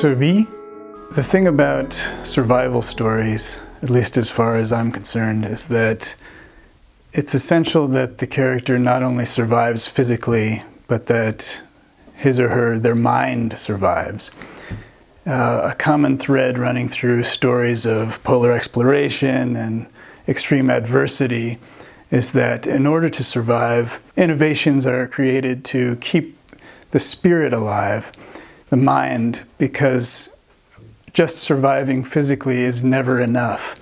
Survie. The thing about survival stories, at least as far as I'm concerned, is that it's essential that the character not only survives physically, but that his or her, their mind survives. A common thread running through stories of polar exploration and extreme adversity is that in order to survive, innovations are created to keep the spirit alive, the mind, because just surviving physically is never enough.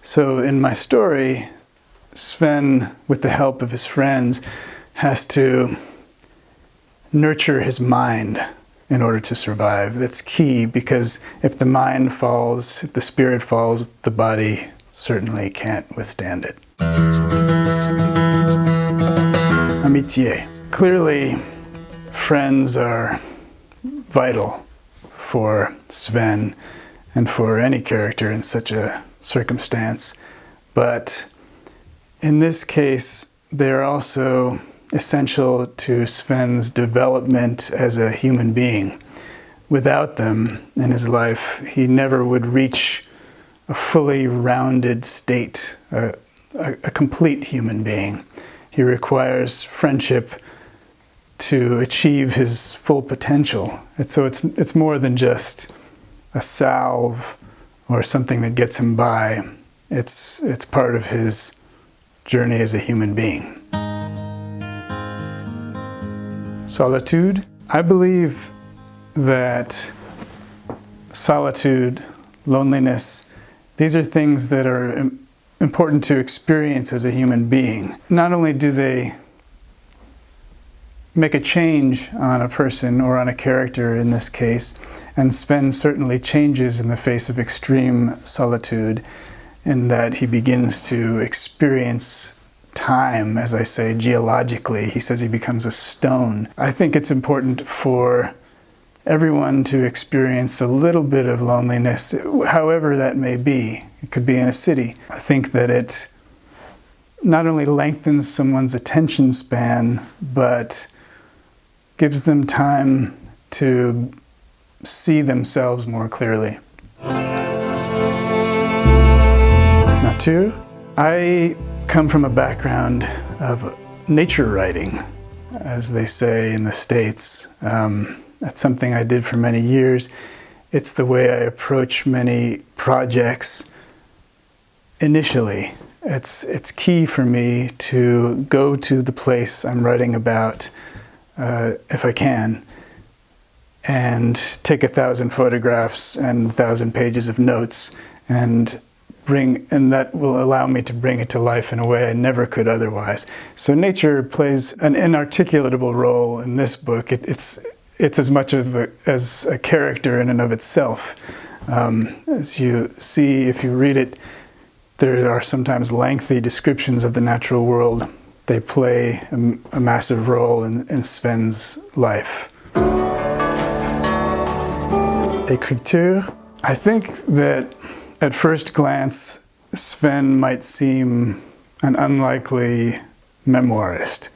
So in my story, Sven, with the help of his friends, has to nurture his mind in order to survive. That's key, because if the mind falls, if the spirit falls, the body certainly can't withstand it. Amitié. Clearly, friends are vital for Sven and for any character in such a circumstance. But in this case, they're also essential to Sven's development as a human being. Without them in his life, he never would reach a fully rounded state, a complete human being. He requires friendship to achieve his full potential. And so it's more than just a salve or something that gets him by. It's part of his journey as a human being. Solitude. I believe that solitude, loneliness, these are things that are important to experience as a human being. Not only do they make a change on a person or on a character in this case, and Sven certainly changes in the face of extreme solitude in that he begins to experience time, as I say, geologically. He says he becomes a stone. I think it's important for everyone to experience a little bit of loneliness, however that may be. It could be in a city. I think that it not only lengthens someone's attention span, but gives them time to see themselves more clearly. Nature. I come from a background of nature writing, as they say in the States. That's something I did for many years. It's the way I approach many projects initially. It's key for me to go to the place I'm writing about, if I can, and take 1,000 photographs and 1,000 pages of notes and that will allow me to bring it to life in a way I never could otherwise. So nature plays an inarticulatable role in this book. It's as much as a character in and of itself. As you see, if you read it, there are sometimes lengthy descriptions of the natural world. They play a massive role in Sven's life. Écriture. I think that at first glance, Sven might seem an unlikely memoirist.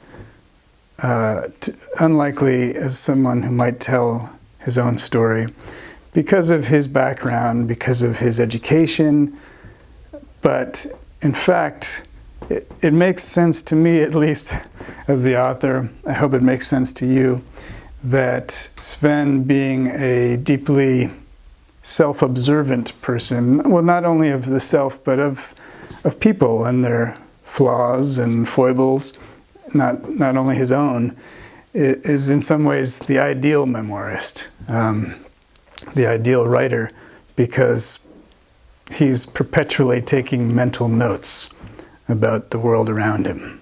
Unlikely as someone who might tell his own story because of his background, because of his education. But in fact, it makes sense to me, at least as the author, I hope it makes sense to you, that Sven, being a deeply self-observant person, well, not only of the self, but of people and their flaws and foibles, not only his own, is in some ways the ideal memoirist, the ideal writer, because he's perpetually taking mental notes about the world around him.